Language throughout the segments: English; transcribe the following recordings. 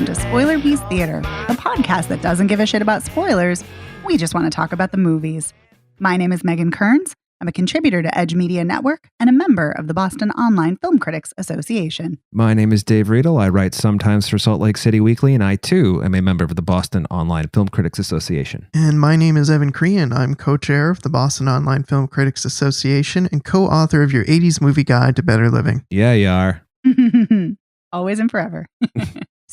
welcome to Spoiler Beast Theater, the podcast that doesn't give a shit about spoilers. We just want to talk about the movies. My name is Megan Kearns. I'm a contributor to Edge Media Network and a member of the Boston Online Film Critics Association. My name is Dave Riedel. I write sometimes for Salt Lake City Weekly, and I too am a member of the Boston Online Film Critics Association. And my name is Evan Crean. I'm co-chair of the Boston Online Film Critics Association and co-author of your 80s movie guide to better living. Yeah, you are. Always and forever.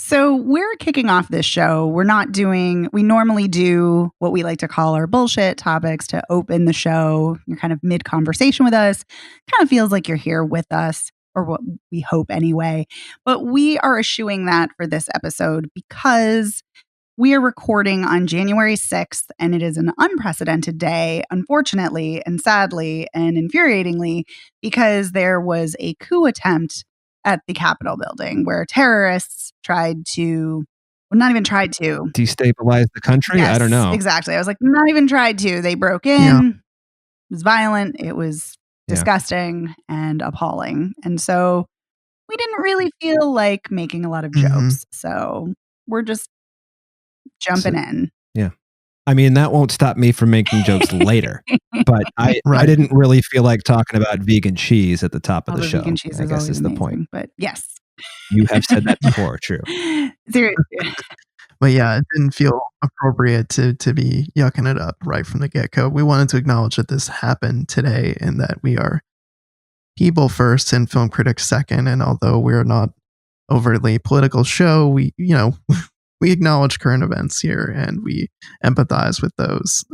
So we're kicking off this show. We normally do what we like to call our bullshit topics to open the show. You're kind of mid-conversation with us. Kind of feels like you're here with us, or what we hope anyway. But we are eschewing that for this episode because we are recording on January 6th, and it is an unprecedented day, unfortunately, and sadly, and infuriatingly, because there was a coup attempt at the Capitol building where terrorists not even tried to destabilize the country? Yes, I don't know. Exactly. I was like, not even tried to. They broke in. Yeah. It was violent. It was disgusting and appalling. And so we didn't really feel like making a lot of jokes. So we're just jumping in. Yeah. I mean, that won't stop me from making jokes later. But I didn't really feel like talking about vegan cheese at the top of the show. Vegan cheese I guess is the point. But yes. You have said that before, true. Seriously. But yeah, it didn't feel appropriate to be yucking it up right from the get-go. We wanted to acknowledge that this happened today and that we are people first and film critics second. And although we're not overtly political show, we acknowledge current events here and we empathize with those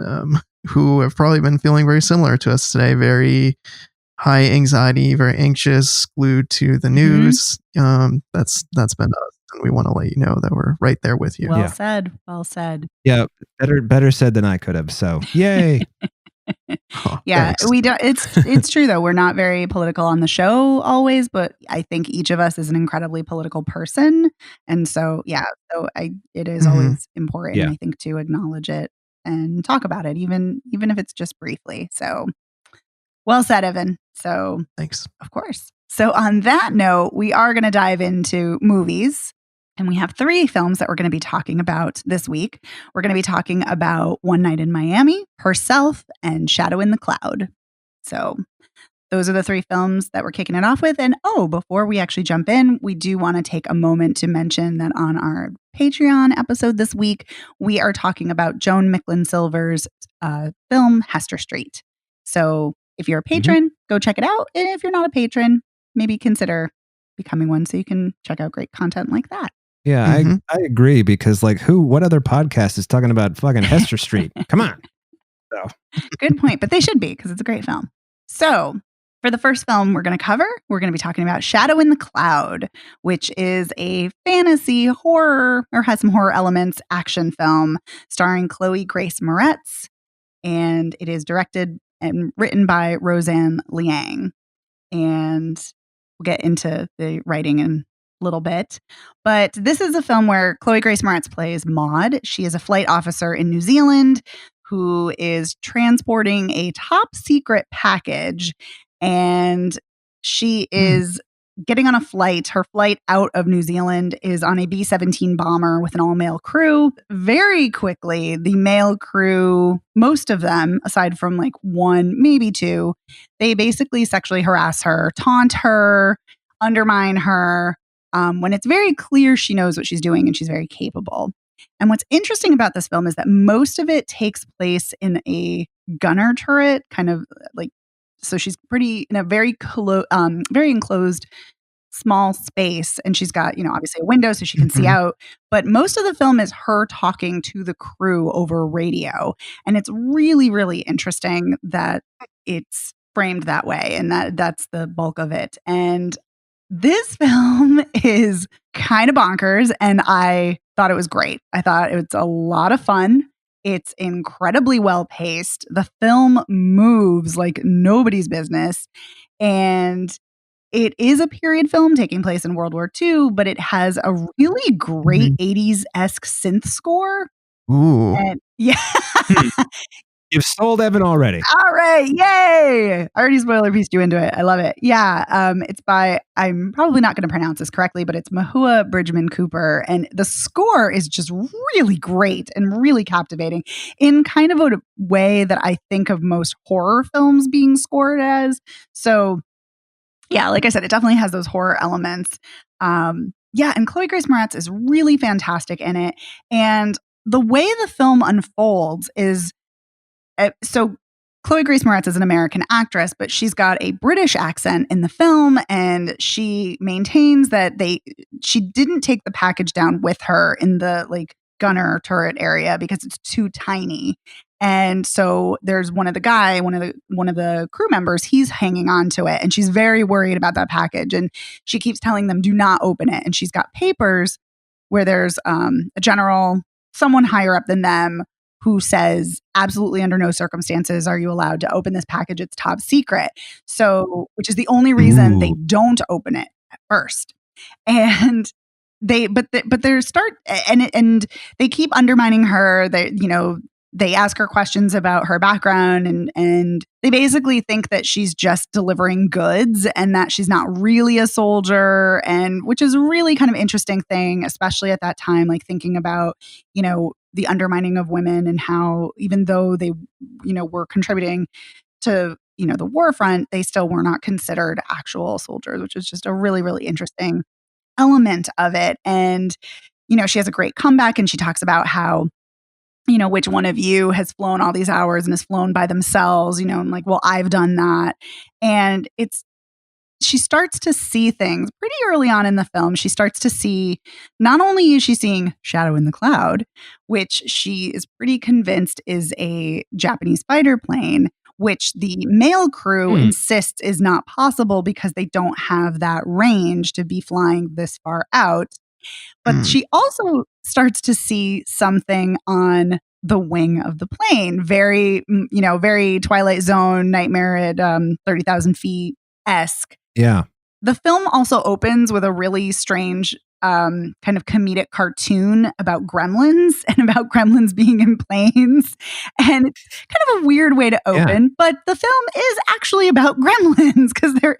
who have probably been feeling very similar to us today. Very high anxiety, very anxious, glued to the news. That's been us. And we want to let you know that we're right there with you. Well said. Yeah, better said than I could have. So, yay. Yeah, thanks. we don't. It's true though. We're not very political on the show always, but I think each of us is an incredibly political person, and so it is always important. I think to acknowledge it and talk about it, even if it's just briefly. So, well said, Evan. So, Thanks. Of course. So on that note, we are going to dive into movies. And we have 3 films that we're going to be talking about this week. We're going to be talking about One Night in Miami, Herself, and Shadow in the Cloud. So those are the 3 films that we're kicking it off with. And before we actually jump in, we do want to take a moment to mention that on our Patreon episode this week, we are talking about Joan Micklin Silver's film Hester Street. So if you're a patron, go check it out. And if you're not a patron, maybe consider becoming one so you can check out great content like that. Yeah, I agree because what other podcast is talking about fucking Hester Street? Come on. So. Good point, but they should be because it's a great film. So for the first film we're going to cover, we're going to be talking about Shadow in the Cloud, which is a fantasy horror or has some horror elements action film starring Chloe Grace Moretz. And it is directed and written by Roseanne Liang. And we'll get into the writing in little bit. But this is a film where Chloe Grace Moretz plays Maud. She is a flight officer in New Zealand who is transporting a top secret package, and she is getting on a flight. Her flight out of New Zealand is on a B-17 bomber with an all-male crew. Very quickly, the male crew, most of them, aside from 1, maybe 2, they basically sexually harass her, taunt her, undermine her, when it's very clear she knows what she's doing and she's very capable. And what's interesting about this film is that most of it takes place in a gunner turret, kind of so she's pretty in a very enclosed small space, and she's got, obviously a window so she can see out. But most of the film is her talking to the crew over radio. And it's really, really interesting that it's framed that way, and that's the bulk of it. And this film is kind of bonkers, and I thought it was great. I thought it's a lot of fun. It's incredibly well paced. The film moves like nobody's business, and it is a period film taking place in World War II, but it has a really great 80s-esque synth score. Ooh. And yeah. You've sold Evan already. All right. Yay. I already spoiler pieced you into it. I love it. Yeah. It's by, I'm probably not going to pronounce this correctly, but it's Mahua Bridgman Cooper. And the score is just really great and really captivating in kind of a way that I think of most horror films being scored as. So yeah, like I said, it definitely has those horror elements. Yeah. And Chloe Grace Moretz is really fantastic in it. And the way the film unfolds is, so Chloe Grace Moretz is an American actress, but she's got a British accent in the film, and she maintains that she didn't take the package down with her in the like gunner turret area because it's too tiny. And so there's one of the crew members, he's hanging on to it, and she's very worried about that package, and she keeps telling them, do not open it. And she's got papers where there's a general, someone higher up than them, who says absolutely under no circumstances are you allowed to open this package. It's top secret. So, which is the only reason they don't open it at first. And they keep undermining her. They ask her questions about her background, and they basically think that she's just delivering goods and that she's not really a soldier, and which is a really kind of interesting thing, especially at that time, like thinking about, the undermining of women and how even though they, were contributing to, the war front, they still were not considered actual soldiers, which is just a really, really interesting element of it. And, she has a great comeback, and she talks about how, which one of you has flown all these hours and has flown by themselves, and like, well, I've done that. And she starts to see things pretty early on in the film. She starts to see, not only is she seeing Shadow in the Cloud, which she is pretty convinced is a Japanese fighter plane, which the male crew insists is not possible because they don't have that range to be flying this far out. But she also starts to see something on the wing of the plane, very, very Twilight Zone, Nightmare at 30,000 feet-esque. Yeah. The film also opens with a really strange kind of comedic cartoon about gremlins and about gremlins being in planes. And it's kind of a weird way to open, but the film is actually about gremlins because there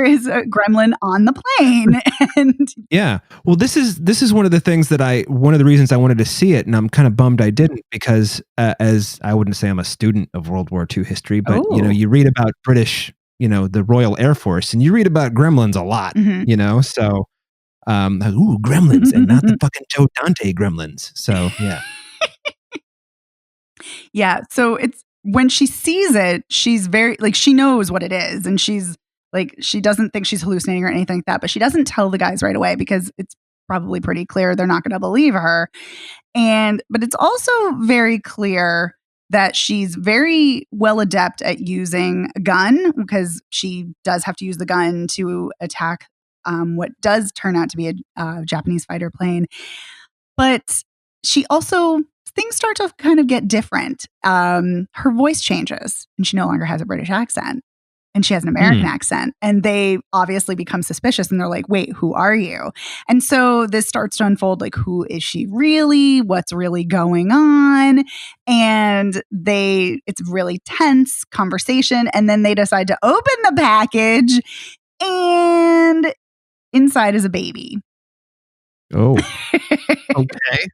is a gremlin on the plane. And yeah. Well, this is one of the things that one of the reasons I wanted to see it, and I'm kind of bummed I didn't, because as I wouldn't say I'm a student of World War II history, but you read about British, the Royal Air Force, and you read about gremlins a lot, so gremlins and not the fucking Joe Dante gremlins. So yeah. Yeah. So it's when she sees it, she's very like, she knows what it is, and she's like, she doesn't think she's hallucinating or anything like that, but she doesn't tell the guys right away because it's probably pretty clear they're not going to believe her. But it's also very clear that she's very well adept at using a gun, because she does have to use the gun to attack what does turn out to be a Japanese fighter plane. But she also, things start to kind of get different. Her voice changes, and she no longer has a British accent, and she has an American accent, and they obviously become suspicious, and they're like, wait, who are you? And so this starts to unfold, like, who is she really? What's really going on? And it's really tense conversation. And then they decide to open the package, and inside is a baby. Oh, okay.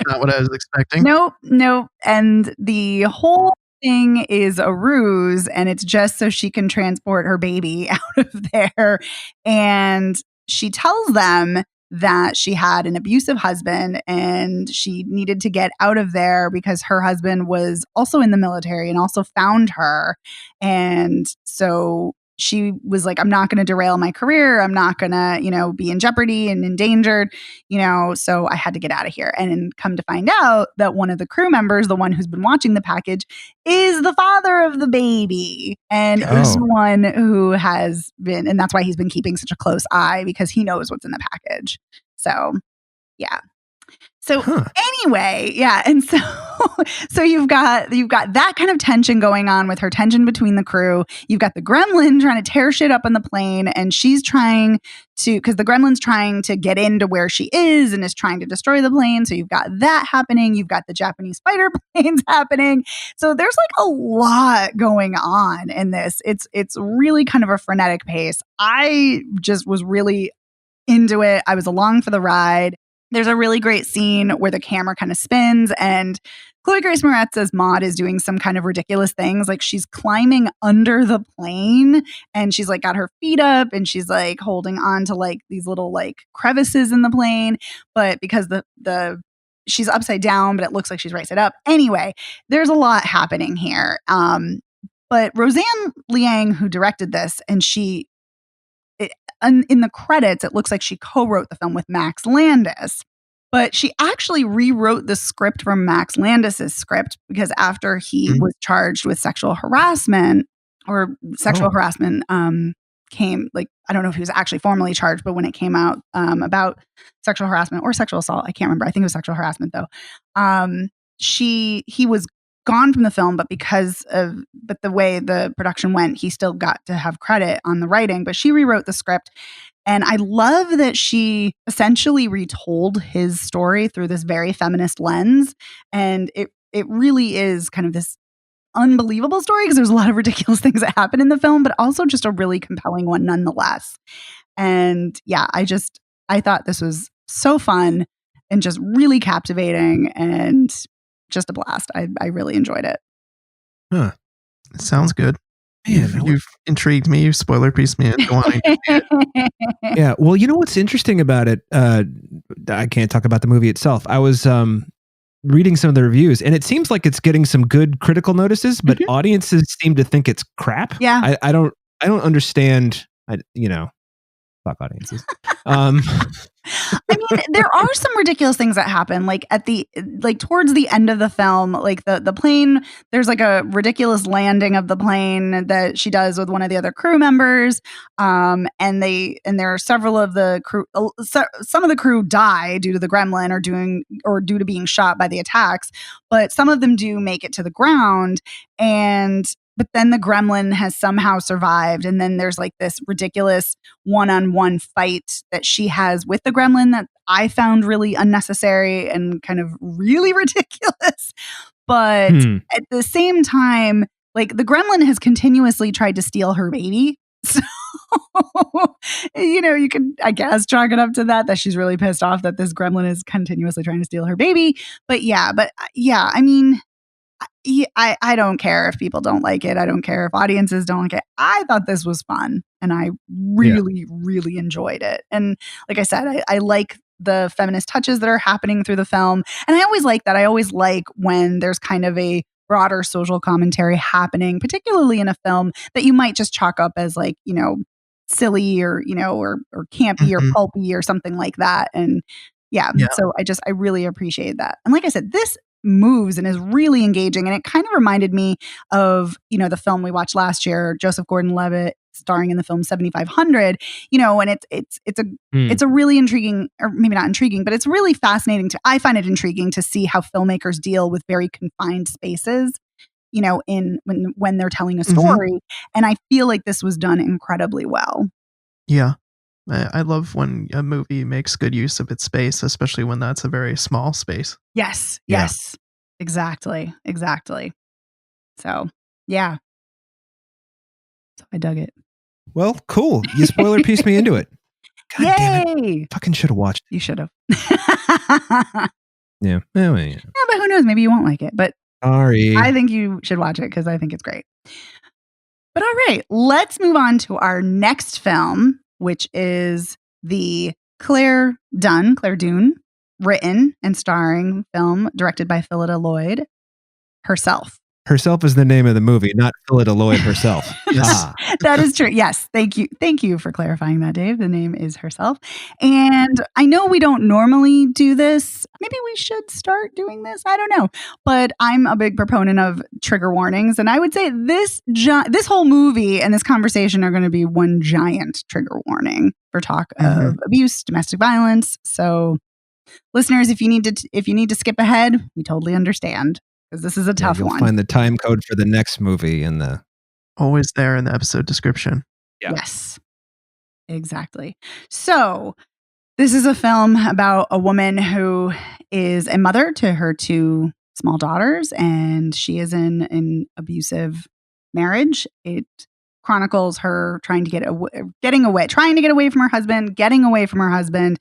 Not what I was expecting. Nope. And the whole thing is a ruse, and it's just so she can transport her baby out of there. And she tells them that she had an abusive husband and she needed to get out of there because her husband was also in the military and also found her. And so she was like, I'm not going to derail my career. I'm not going to, be in jeopardy and endangered, so I had to get out of here. And come to find out that one of the crew members, the one who's been watching the package, is the father of the baby, and is one who has been, and that's why he's been keeping such a close eye, because he knows what's in the package. So, yeah. So anyway, yeah. And so you've got that kind of tension going on with her tension between the crew. You've got the gremlin trying to tear shit up on the plane, and she's trying to, because the gremlin's trying to get into where she is and is trying to destroy the plane. So you've got that happening. You've got the Japanese fighter planes happening. So there's like a lot going on in this. It's really kind of a frenetic pace. I just was really into it. I was along for the ride. There's a really great scene where the camera kind of spins and Chloe Grace Moretz's Maud is doing some kind of ridiculous things. Like she's climbing under the plane and she's like got her feet up and she's like holding on to like these little like crevices in the plane. But because she's upside down, but it looks like she's right side up. Anyway, there's a lot happening here. But Roseanne Liang, who directed this, and in the credits, it looks like she co-wrote the film with Max Landis, but she actually rewrote the script from Max Landis's script because after he was charged with sexual harassment harassment came, like, I don't know if he was actually formally charged, but when it came out about sexual harassment or sexual assault, I can't remember. I think it was sexual harassment though. He was gone from the film, but but the way the production went, he still got to have credit on the writing, but she rewrote the script. And I love that she essentially retold his story through this very feminist lens. And it really is kind of this unbelievable story because there's a lot of ridiculous things that happen in the film, but also just a really compelling one nonetheless. And yeah, I thought this was so fun and just really captivating and just a blast. I really enjoyed it. Huh. Sounds good. Man, you've intrigued me. You've spoiler pieced me into wanting to see it. Yeah. Well, you know what's interesting about it? I can't talk about the movie itself. I was reading some of the reviews, and it seems like it's getting some good critical notices, but audiences seem to think it's crap. Yeah. I don't understand. Fuck audiences. I mean, there are some ridiculous things that happen, like towards the end of the film, like the plane, there's like a ridiculous landing of the plane that she does with one of the other crew members. And there are several of the crew, some of the crew die due to the gremlin or due to being shot by the attacks, but some of them do make it to the ground. But then the gremlin has somehow survived. And then there's like this ridiculous one-on-one fight that she has with the gremlin that I found really unnecessary and kind of really ridiculous. But at the same time, like the gremlin has continuously tried to steal her baby. So, you can, I guess, chalk it up to that she's really pissed off that this gremlin is continuously trying to steal her baby. But yeah, I mean, I don't care if people don't like it. I don't care if audiences don't like it. I thought this was fun and I really, really enjoyed it. And like I said, I like the feminist touches that are happening through the film. And I always like that. I always like when there's kind of a broader social commentary happening, particularly in a film that you might just chalk up as like, silly or campy or pulpy or something like that. And so I really appreciate that. And like I said, this moves and is really engaging. And it kind of reminded me of, the film we watched last year, Joseph Gordon-Levitt starring in the film 7500, and it's a really intriguing, or maybe not intriguing, but it's really fascinating I find it intriguing to see how filmmakers deal with very confined spaces, when they're telling a story. And I feel like this was done incredibly well. Yeah. I love when a movie makes good use of its space, especially when that's a very small space. Yes. Exactly. So, yeah. So I dug it. Well, cool. You spoiler pieced me into it. God Yay! Damn it. Fucking should have watched it. You should have. Yeah. Yeah, but who knows? Maybe you won't like it. But sorry. I think you should watch it because I think it's great. But all right, let's move on to our next film, which is the Claire Dune, written and starring film directed by Phyllida Lloyd herself. Herself is the name of the movie, not Phyllida Lloyd herself. Yes. That is true. Yes. Thank you for clarifying that, Dave. The name is herself. And I know we don't normally do this. Maybe we should start doing this. I don't know. But I'm a big proponent of trigger warnings. And I would say this whole movie and this conversation are going to be one giant trigger warning for talk of abuse, domestic violence. So listeners, if you need to skip ahead, we totally understand, because this is a tough you'll one. Find the time code for the next movie in the always there in the episode description. Yeah. Yes, exactly. So this is a film about a woman who is a mother to her 2 small daughters, and she is in an abusive marriage. It chronicles her trying to get away from her husband,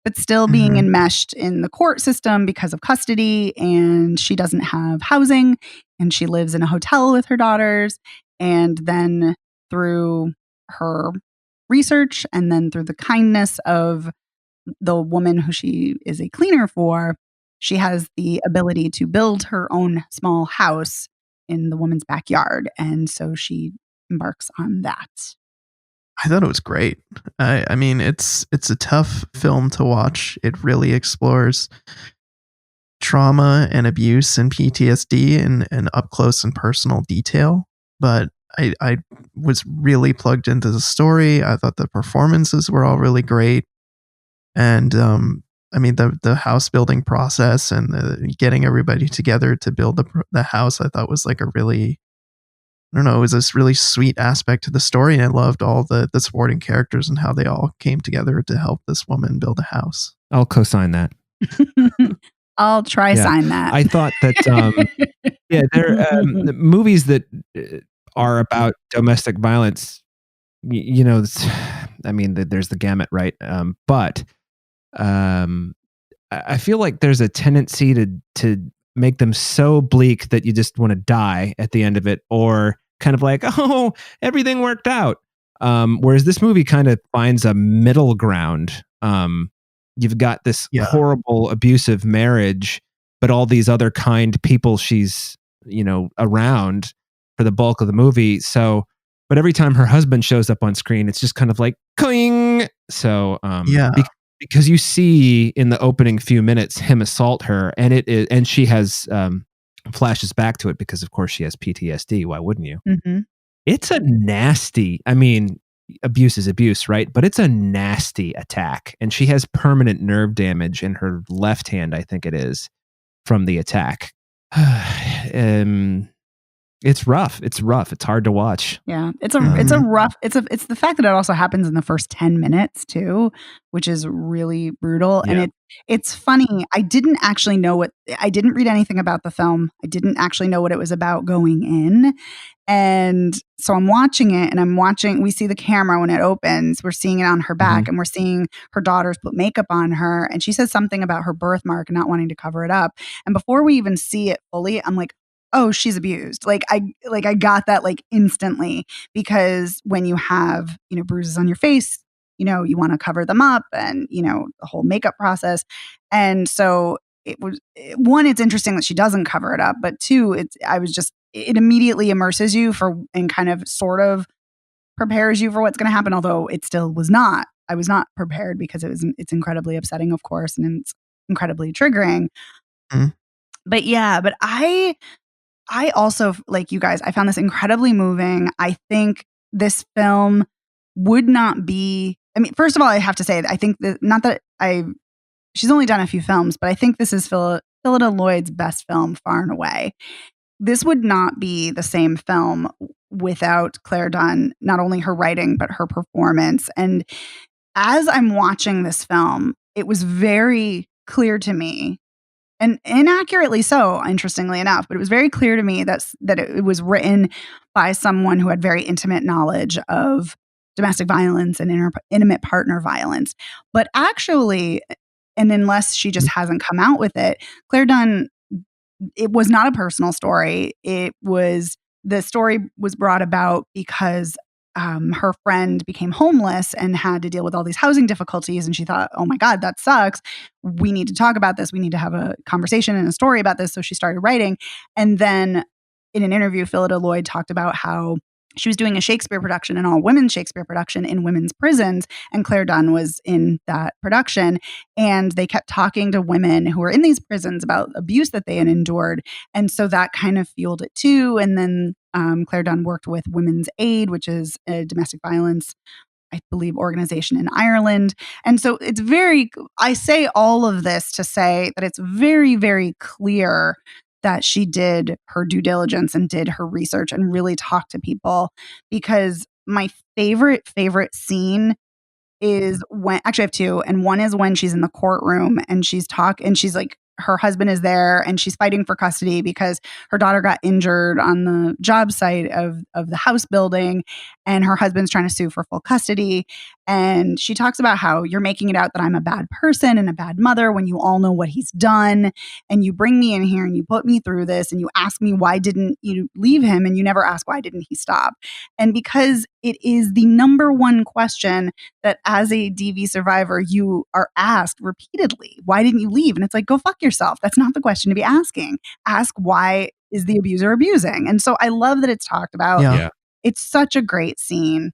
but still being enmeshed in the court system because of custody, and she doesn't have housing, and she lives in a hotel with her daughters. And then through her research, and then through the kindness of the woman who she is a cleaner for, she has the ability to build her own small house in the woman's backyard. And so she embarks on that. I thought it was great. I mean, it's a tough film to watch. It really explores trauma and abuse and PTSD in up close and personal detail. But I was really plugged into the story. I thought the performances were all really great. And I mean, the house building process and getting everybody together to build the house, I thought was like a really, I don't know, it was this really sweet aspect to the story. And I loved all the supporting characters and how they all came together to help this woman build a house. I'll co-sign that. I'll try sign that. I thought that, there movies that are about domestic violence, I mean, there's the gamut, right? But I feel like there's a tendency to make them so bleak that you just want to die at the end of it, or kind of like, oh, everything worked out. Whereas this movie kind of finds a middle ground. You've got this horrible abusive marriage, but all these other kind people she's, around for the bulk of the movie. So, but every time her husband shows up on screen, it's just kind of like, coing. So, because you see in the opening few minutes him assault her, and she has flashes back to it because of course she has PTSD. Why wouldn't you? Mm-hmm. It's a nasty, I mean, abuse is abuse, right? But it's a nasty attack, and she has permanent nerve damage in her left hand, I think it is, from the attack. It's rough. It's hard to watch. Yeah, it's the fact that it also happens in the first 10 minutes too, which is really brutal. Yeah. And it's funny. I didn't read anything about the film. I didn't actually know what it was about going in. And so I'm watching it, and we see the camera when it opens, we're seeing it on her back, and we're seeing her daughters put makeup on her. And she says something about her birthmark and not wanting to cover it up. And before we even see it fully, I'm like, oh, she's abused. I got that instantly, because when you have, bruises on your face, you want to cover them up, and, the whole makeup process. And so it's interesting that she doesn't cover it up, but 2, it immediately immerses you and kind of sort of prepares you for what's going to happen. Although it still was not, I was not prepared, because it's incredibly upsetting, of course, and it's incredibly triggering. But yeah, but I also, like you guys, I found this incredibly moving. I think this film would not be, first of all, I have to say, I think that, she's only done a few films, but I think this is Phyllida Lloyd's best film, far and away. This would not be the same film without Claire Dunn, not only her writing, but her performance. And as I'm watching this film, it was very clear to me, and inaccurately so, interestingly enough, but it was very clear to me that it was written by someone who had very intimate knowledge of domestic violence and intimate partner violence. But actually, and unless she just hasn't come out with it, Claire Dunn, it was not a personal story. The story was brought about because her friend became homeless and had to deal with all these housing difficulties. And she thought, oh my God, that sucks. We need to talk about this. We need to have a conversation and a story about this. So she started writing. And then in an interview, Phyllida Lloyd talked about how she was doing a Shakespeare production, an all-women Shakespeare production in women's prisons, and Claire Dunn was in that production. And they kept talking to women who were in these prisons about abuse that they had endured. And so that kind of fueled it too. And then Claire Dunn worked with Women's Aid, which is a domestic violence, I believe, organization in Ireland. And so I say all of this to say that it's very, very clear that she did her due diligence and did her research and really talked to people, because my favorite scene is when, actually I have two, and one is when she's in the courtroom and she's like, her husband is there and she's fighting for custody because her daughter got injured on the job site of the house building, and her husband's trying to sue for full custody. And she talks about how you're making it out that I'm a bad person and a bad mother when you all know what he's done. And you bring me in here and you put me through this and you ask me, why didn't you leave him? And you never ask, why didn't he stop? And because it is the number one question that as a DV survivor, you are asked repeatedly, why didn't you leave? And it's like, go fuck yourself. That's not the question to be asking. Ask, why is the abuser abusing? And so I love that it's talked about. Yeah. It's such a great scene.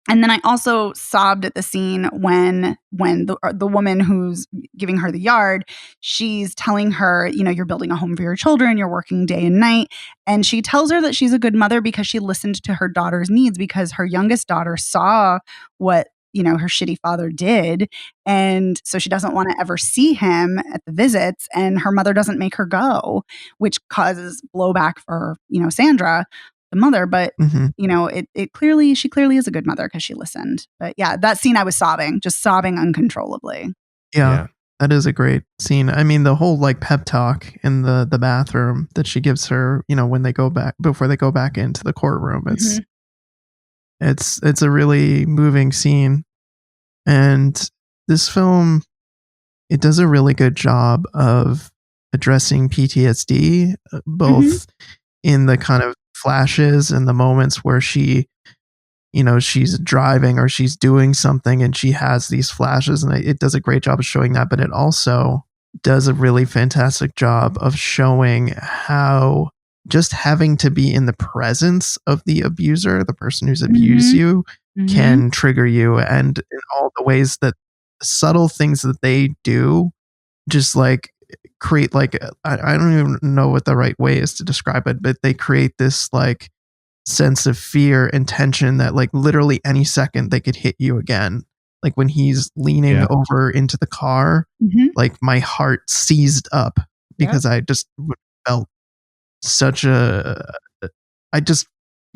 And then I also sobbed at the scene when the woman who's giving her the yard, she's telling her, you're building a home for your children, you're working day and night. And she tells her that she's a good mother because she listened to her daughter's needs, because her youngest daughter saw what, her shitty father did. And so she doesn't want to ever see him at the visits, and her mother doesn't make her go, which causes blowback for, Sandra, the mother. But she clearly is a good mother because she listened. But yeah, that scene, I was just sobbing uncontrollably. Yeah, that is a great scene. I mean, the whole like pep talk in the bathroom that she gives her, when they go back, before they go back into the courtroom, it's a really moving scene. And this film, it does a really good job of addressing PTSD, both in the kind of flashes and the moments where she, she's driving or she's doing something and she has these flashes, and it does a great job of showing that. But it also does a really fantastic job of showing how just having to be in the presence of the abuser, the person who's abused you, can trigger you, and in all the ways that subtle things that they do just like create like, I don't even know what the right way is to describe it, but they create this like sense of fear and tension that like literally any second they could hit you again. Like when he's leaning over into the car, like my heart seized up because I just felt I just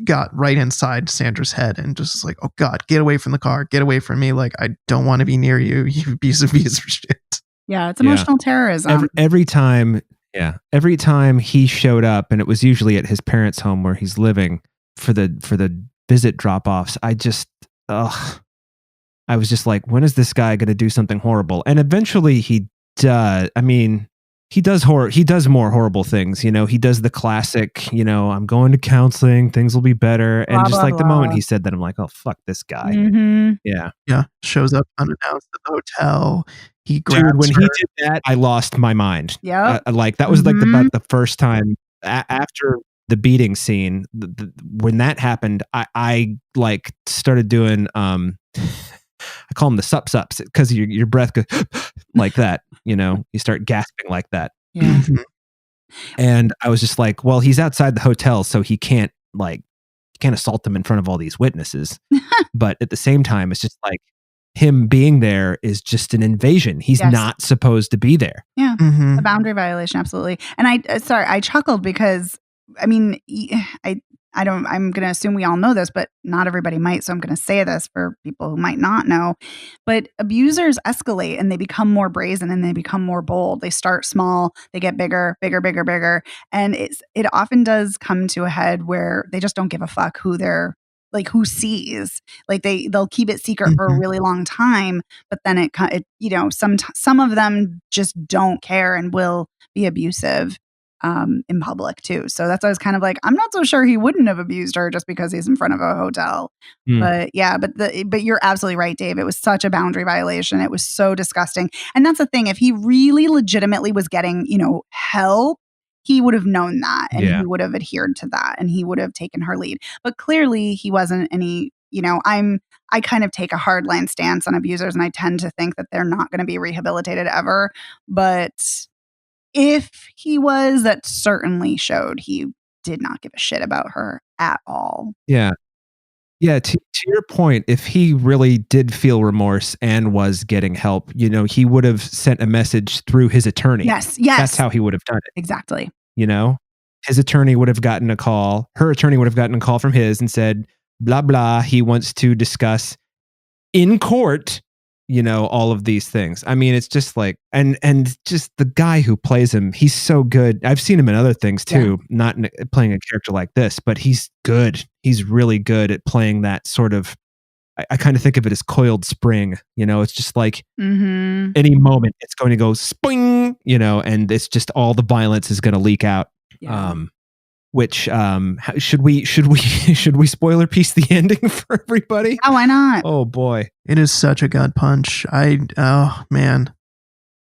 got right inside Sandra's head and just like, oh God, get away from the car, get away from me. Like, I don't want to be near you, you piece of shit. Yeah, it's emotional terrorism. Every time he showed up, and it was usually at his parents' home where he's living for the visit drop-offs, I was just like, when is this guy going to do something horrible? And eventually he does. I mean, he does more horrible things. He does the classic, I'm going to counseling, things will be better. And just like the moment he said that, I'm like, oh, fuck this guy. Yeah. Shows up unannounced at the hotel. He grabs when her. he did that, I lost my mind. Yeah. Like that was like about the first time after the beating scene, when that happened, I like started doing, I call them the sups because your breath goes like that, you start gasping like that. Yeah. And I was just like, well, he's outside the hotel, so he can't assault them in front of all these witnesses. But at the same time, it's just like him being there is just an invasion. He's not supposed to be there. Yeah. A boundary violation. Absolutely. And I chuckled because, I mean, I'm going to assume we all know this, but not everybody might. So I'm going to say this for people who might not know. But abusers escalate and they become more brazen and they become more bold. They start small, they get bigger. And it often does come to a head where they just don't give a fuck who sees. Like they'll keep it secret for a really long time, but then some of them just don't care and will be abusive in public too. So that's why I was kind of like, I'm not so sure he wouldn't have abused her just because he's in front of a hotel. But yeah, but you're absolutely right, Dave. It was such a boundary violation. It was so disgusting. And that's the thing. If he really legitimately was getting, help, he would have known that and he would have adhered to that and he would have taken her lead. But clearly he wasn't any, I kind of take a hardline stance on abusers and I tend to think that they're not going to be rehabilitated ever. But if he was, that certainly showed he did not give a shit about her at all. Yeah. Yeah, to your point, if he really did feel remorse and was getting help, he would have sent a message through his attorney. Yes. That's how he would have done it. Exactly. His attorney would have gotten a call. Her attorney would have gotten a call from his and said, blah, blah, he wants to discuss in court, all of these things. I mean, it's just like, and just the guy who plays him, he's so good. I've seen him in other things too, not playing a character like this, but he's good. He's really good at playing that sort of, I kind of think of it as coiled spring, it's just like any moment it's going to go spring, and it's just all the violence is going to leak out. Yeah. Which should we spoiler piece the ending for everybody? Oh, why not? Oh boy, it is such a gut punch. Oh man,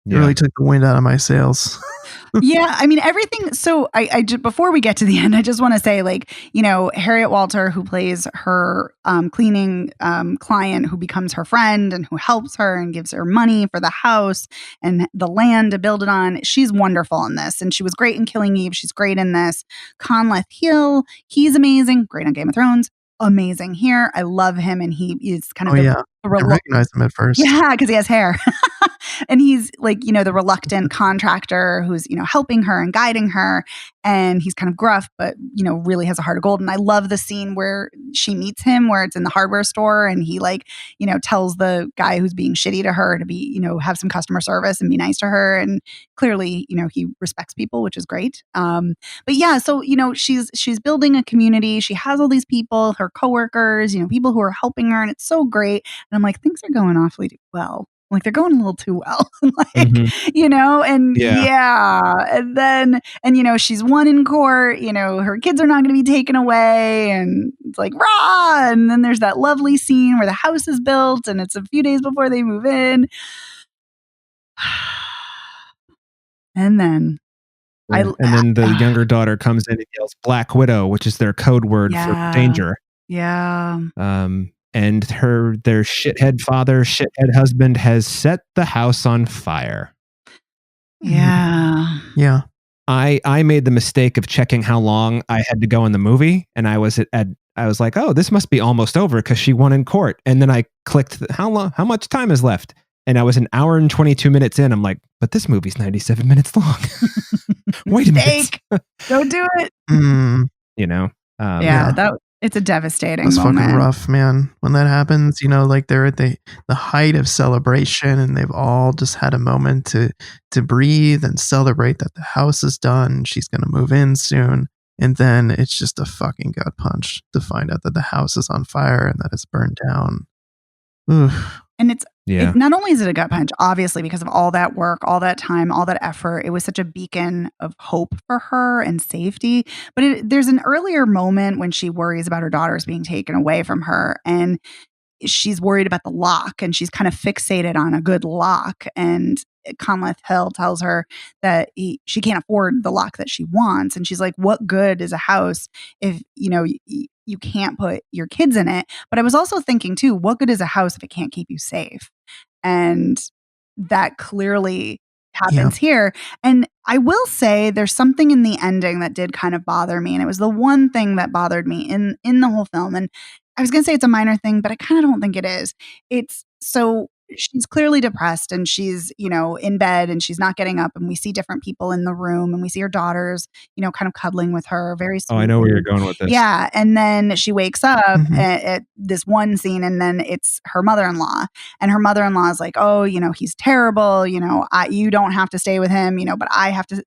it really took the wind out of my sails. Yeah, I mean everything. So I before we get to the end, I just want to say, like, Harriet Walter, who plays her cleaning client, who becomes her friend and who helps her and gives her money for the house and the land to build it on. She's wonderful in this, and she was great in Killing Eve. She's great in this. Conleth Hill, he's amazing. Great on Game of Thrones. Amazing here. I love him, and he is kind of I recognized him at first. Yeah, because he has hair. And he's like, the reluctant contractor who's, helping her and guiding her. And he's kind of gruff, but, really has a heart of gold. And I love the scene where she meets him, where it's in the hardware store. And he tells the guy who's being shitty to her to be, have some customer service and be nice to her. And clearly, he respects people, which is great. But yeah, so, she's building a community. She has all these people, her coworkers, people who are helping her. And it's so great. And I'm like, things are going awfully well. Like they're going a little too well, and and then, she's won in court, her kids are not going to be taken away, and it's like, rah! And then there's that lovely scene where the house is built and it's a few days before they move in. And then the younger daughter comes in and yells Black Widow, which is their code word for danger. Yeah. And their shithead father, shithead husband has set the house on fire. Yeah. Yeah. I made the mistake of checking how long I had to go in the movie, and I was like, oh, this must be almost over because she won in court. And then I clicked how much time is left? And I was an hour and 22 minutes in. I'm like, but this movie's 97 minutes long. Wait a minute. Don't do it. It's a devastating moment. It's fucking rough, man. When that happens, like they're at the height of celebration and they've all just had a moment to breathe and celebrate that the house is done. She's going to move in soon. And then it's just a fucking gut punch to find out that the house is on fire and that it's burned down. Oof. And it not only is it a gut punch, obviously, because of all that work, all that time, all that effort, it was such a beacon of hope for her and safety. But there's an earlier moment when she worries about her daughters being taken away from her, and she's worried about the lock, and she's kind of fixated on a good lock. And Conleth Hill tells her that she can't afford the lock that she wants. And she's like, what good is a house if, you can't put your kids in it? But I was also thinking too, what good is a house if it can't keep you safe? And that clearly happens here. And I will say there's something in the ending that did kind of bother me. And it was the one thing that bothered me in the whole film. And I was going to say it's a minor thing, but I kind of don't think it is. It's so she's clearly depressed and she's, in bed and she's not getting up, and we see different people in the room and we see her daughters, kind of cuddling with her. Very sweet. Oh, I know where you're going with this. Yeah. And then she wakes up at this one scene, and then it's her mother-in-law, and her mother-in-law is like, oh, he's terrible. You don't have to stay with him, but I have to,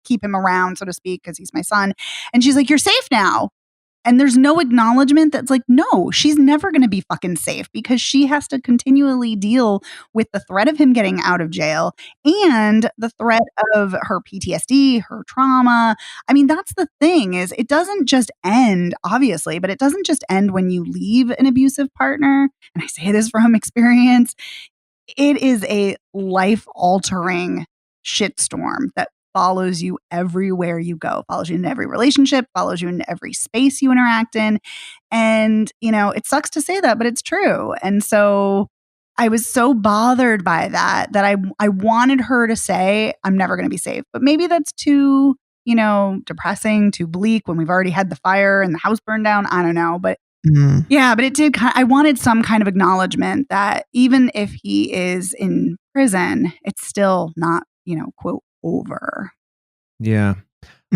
keep him around, so to speak, because he's my son. And she's like, you're safe now. And there's no acknowledgement that's like, no, she's never going to be fucking safe, because she has to continually deal with the threat of him getting out of jail and the threat of her PTSD, her trauma. I mean, that's the thing, is it doesn't just end, obviously, but it doesn't just end when you leave an abusive partner. And I say this from experience. It is a life-altering shitstorm that follows you everywhere you go, follows you in every relationship, follows you in every space you interact in. And, it sucks to say that, but it's true. And so I was so bothered by that I wanted her to say, I'm never going to be safe. But maybe that's too, depressing, too bleak when we've already had the fire and the house burned down. I don't know. But Yeah, but it did. I wanted some kind of acknowledgement that even if he is in prison, it's still not, quote, over. Yeah.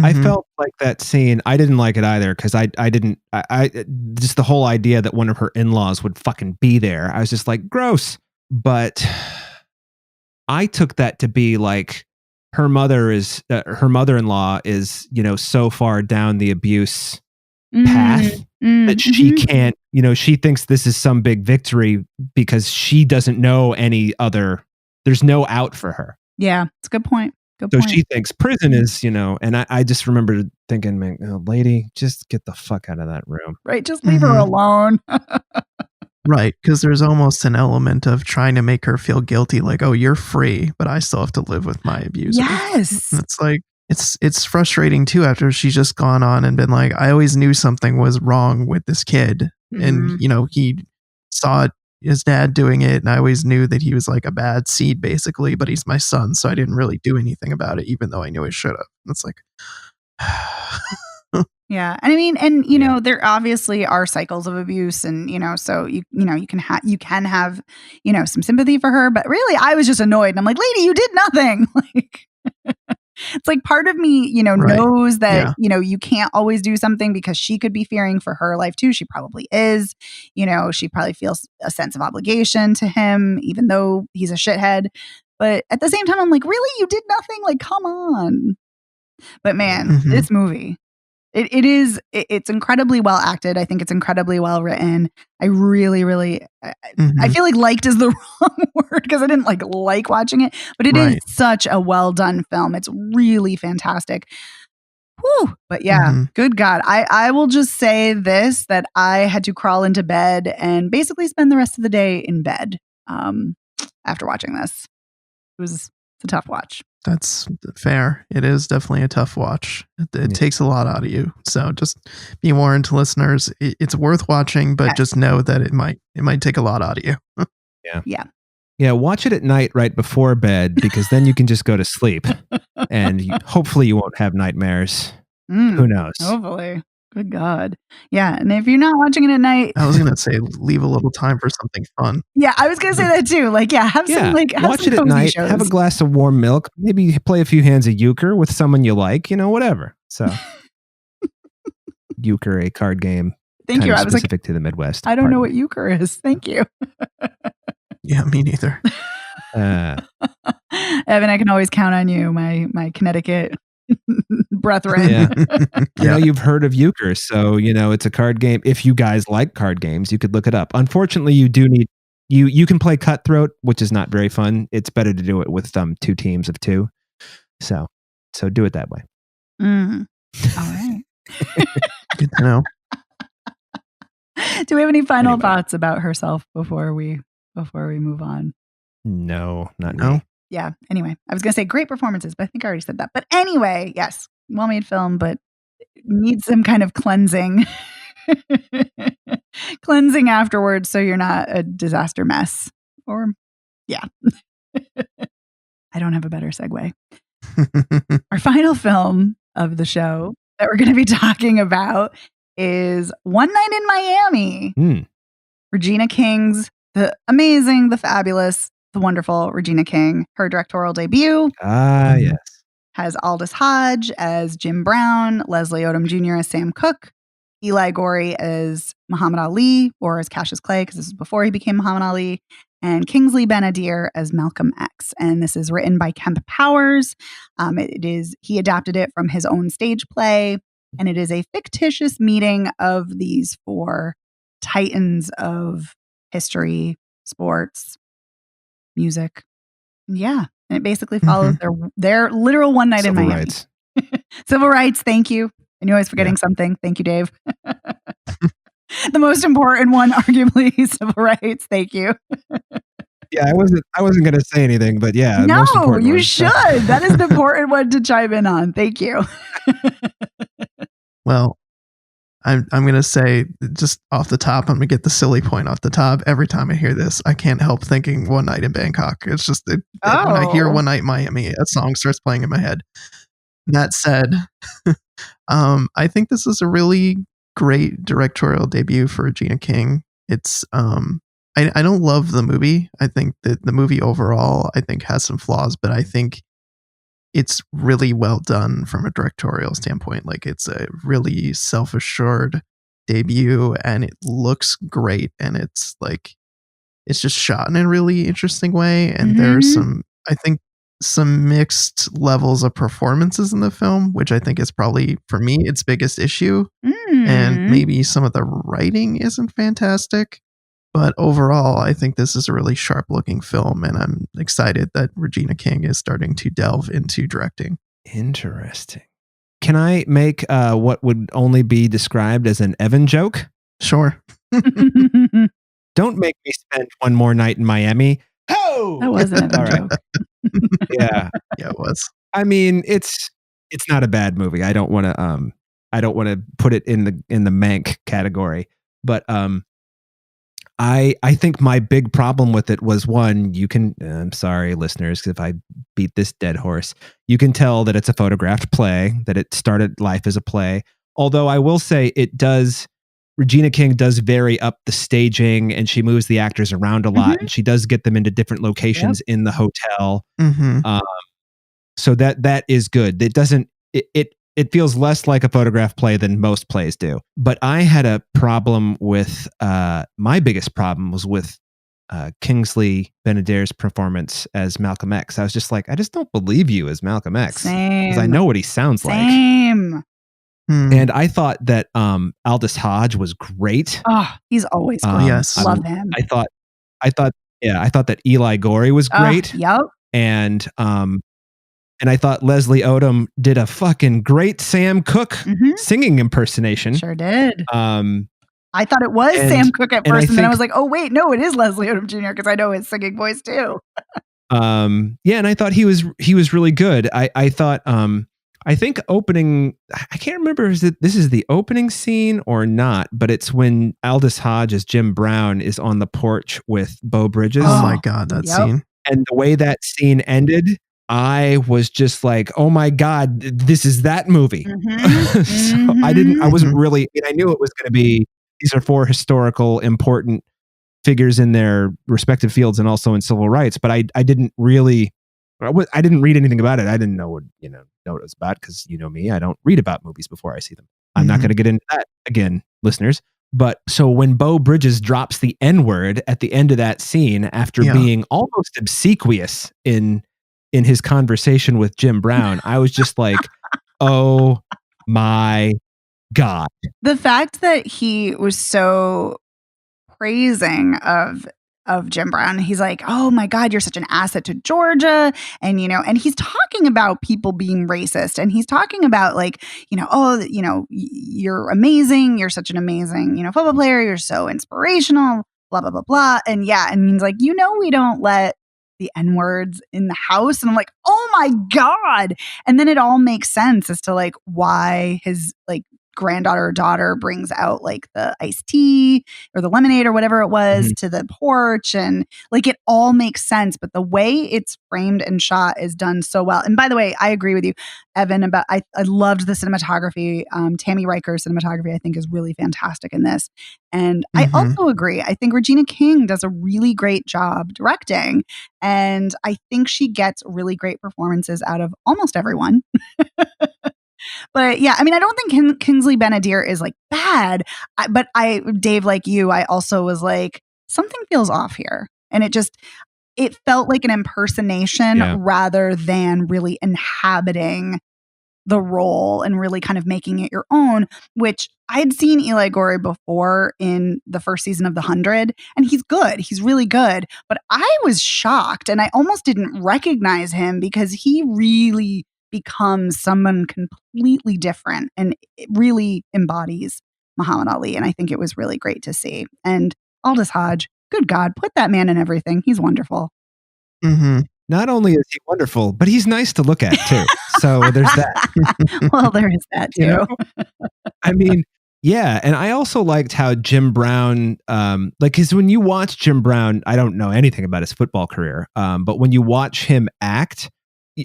I felt like that scene. I didn't like it either because I just the whole idea that one of her in-laws would fucking be there. I was just like, gross. But I took that to be like her mother-in-law is, so far down the abuse path that she can't, she thinks this is some big victory because she doesn't know any other, there's no out for her. Yeah, it's a good point. So she thinks prison is, and I just remember thinking, man, lady, just get the fuck out of that room. Right, just leave her alone. Right, because there's almost an element of trying to make her feel guilty, like, oh, you're free, but I still have to live with my abuser. Yes. And it's like, it's frustrating too after she's just gone on and been like, I always knew something was wrong with this kid. And, he saw his dad doing it, and I always knew that he was like a bad seed, basically, but he's my son, so I didn't really do anything about it, even though I knew I should have. It's like... Yeah. And I mean, and there obviously are cycles of abuse, and so you can have some sympathy for her, but really I was just annoyed, and I'm like, lady, you did nothing. Like, it's like part of me, knows that, you can't always do something because she could be fearing for her life too. She probably is, she probably feels a sense of obligation to him, even though he's a shithead. But at the same time, I'm like, really? You did nothing? Like, come on. But man, this movie, it's incredibly well acted. I think it's incredibly well written. I really, really, I feel like liked is the wrong word because I didn't like watching it, but it is such a well done film. It's really fantastic. Whew. But yeah, good God. I will just say this, that I had to crawl into bed and basically spend the rest of the day in bed after watching this. It's a tough watch. That's fair. It is definitely a tough watch. It takes a lot out of you. So just be warned to listeners, it's worth watching, but just know that it might take a lot out of you. Yeah. Watch it at night right before bed, because then you can just go to sleep and hopefully you won't have nightmares. Who knows? Hopefully. Good God. Yeah. And if you're not watching it at night, I was going to say, leave a little time for something fun. Yeah. I was going to say that too. Like, have some, watch it at night, shows. have a glass of warm milk, maybe play a few hands of euchre with someone you like, whatever. So euchre, a card game. Thank you. I was specific to the Midwest. I don't know what euchre is. Thank you. Yeah, me neither. Evan, I can always count on you, my Connecticut brethren. Yeah. You've heard of euchre, so it's a card game. If you guys like card games, you could look it up. Unfortunately, you do need you can play Cutthroat, which is not very fun. It's better to do it with two teams of two. So do it that way. All right. Good to know. Do we have any final thoughts about herself before we move on? No, not now. Yeah. Anyway, I was going to say great performances, but I think I already said that. But anyway, yes, well-made film, but needs some kind of cleansing afterwards, so you're not a disaster mess. Or, yeah. I don't have a better segue. Our final film of the show that we're going to be talking about is One Night in Miami. Regina King's, the amazing, the fabulous, the wonderful Regina King, her directorial debut. Yes. Has Aldous Hodge as Jim Brown, Leslie Odom Jr. as Sam Cooke, Eli Gorey as Muhammad Ali, or as Cassius Clay, because this is before he became Muhammad Ali, and Kingsley Ben-Adir as Malcolm X. And this is written by Kemp Powers. He adapted it from his own stage play, and it is a fictitious meeting of these four titans of history, sports, music. Yeah. And it basically follows their literal one night in Miami. Rights. Civil rights. Thank you. I knew I was forgetting something. Thank you, Dave. The most important one, arguably, civil rights. Thank you. Yeah, I wasn't going to say anything, but yeah. No, most important you one. should. That is an important one to chime in on. Thank you. Well, I'm going to say, just off the top, I'm going to get the silly point off the top. Every time I hear this, I can't help thinking One Night in Bangkok. It's just when I hear One Night in Miami, a song starts playing in my head. That said, I think this is a really great directorial debut for Regina King. It's I don't love the movie. I think that the movie overall, I think, has some flaws, but I think it's really well done from a directorial standpoint. Like, it's a really self-assured debut, and it looks great, and it's like, it's just shot in a really interesting way. And there's some, I think, some mixed levels of performances in the film, which I think is probably, for me, its biggest issue. And maybe some of the writing isn't fantastic. But overall, I think this is a really sharp looking film, and I'm excited that Regina King is starting to delve into directing. Interesting. Can I make what would only be described as an Evan joke? Sure. Don't make me spend one more night in Miami. Oh, that was an Evan joke. Yeah, it was. I mean, it's not a bad movie. I don't want to put it in the Mank category, but I think my big problem with it was, one, I'm sorry, listeners, if I beat this dead horse, you can tell that it's a photographed play, that it started life as a play. Although I will say Regina King does vary up the staging, and she moves the actors around a lot, and she does get them into different locations in the hotel. So that is good. It doesn't, it feels less like a photograph play than most plays do. But I had a problem with, my biggest problem was with Kingsley Ben-Adir's performance as Malcolm X. I was just like, I just don't believe you as Malcolm X. Because I know what he sounds like. And I thought that Aldous Hodge was great. Oh, he's always great. Yes. Love him. I thought that Eli Gorey was great. Yep. And I thought Leslie Odom did a fucking great Sam Cooke singing impersonation. Sure did. I thought it was Sam Cooke at first, and then I was like, oh wait, no, it is Leslie Odom Jr. because I know his singing voice too. And I thought he was really good. I thought I think opening, I can't remember if this is the opening scene or not, but it's when Aldous Hodge as Jim Brown is on the porch with Beau Bridges. Oh my God, that scene. And the way that scene ended, I was just like, oh my God, this is that movie. So I wasn't really, I knew it was going to be, these are 4 historical important figures in their respective fields and also in civil rights, but I didn't really, I didn't read anything about it. I didn't know what it was about, because you know me, I don't read about movies before I see them. I'm not going to get into that again, listeners. But so when Beau Bridges drops the N-word at the end of that scene after being almost obsequious in his conversation with Jim Brown, I was just like, oh my God. The fact that he was so praising of Jim Brown, he's like, oh my God, you're such an asset to Georgia. And, and he's talking about people being racist, and he's talking about like, you're amazing. You're such an amazing, football player. You're so inspirational, blah, blah, blah, blah. And he's like, we don't let the N-words in the house. And I'm like, oh my God. And then it all makes sense as to like why his like granddaughter or daughter brings out like the iced tea or the lemonade or whatever it was to the porch, and like it all makes sense. But the way it's framed and shot is done so well. And by the way, I agree with you, Evan, about I loved the cinematography. Tammy Riker's cinematography I think is really fantastic in this. And I also agree. I think Regina King does a really great job directing, and I think she gets really great performances out of almost everyone. But yeah, I mean, I don't think Kingsley Ben-Adir is like bad, but Dave, like you, I also was like, something feels off here. And it felt like an impersonation rather than really inhabiting the role and really kind of making it your own, which I'd seen Eli Gorey before in the first season of The 100, and he's good. He's really good. But I was shocked, and I almost didn't recognize him because he really becomes someone completely different, and it really embodies Muhammad Ali. And I think it was really great to see. And Aldous Hodge, good God, put that man in everything. He's wonderful. Not only is he wonderful, but he's nice to look at too. So there's that. Well, there is that too. I mean, yeah. And I also liked how Jim Brown, because when you watch Jim Brown, I don't know anything about his football career, but when you watch him act,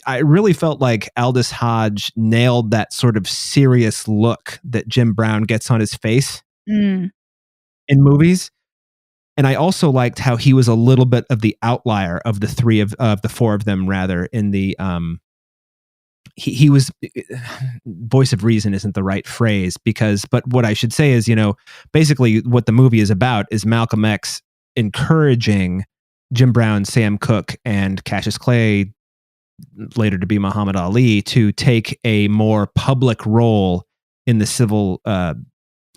I really felt like Aldous Hodge nailed that sort of serious look that Jim Brown gets on his face in movies. And I also liked how he was a little bit of the outlier of the the four of them, rather, in the he was voice of reason isn't the right phrase, but what I should say is, basically what the movie is about is Malcolm X encouraging Jim Brown, Sam Cooke, and Cassius Clay, later to be Muhammad Ali, to take a more public role in the civil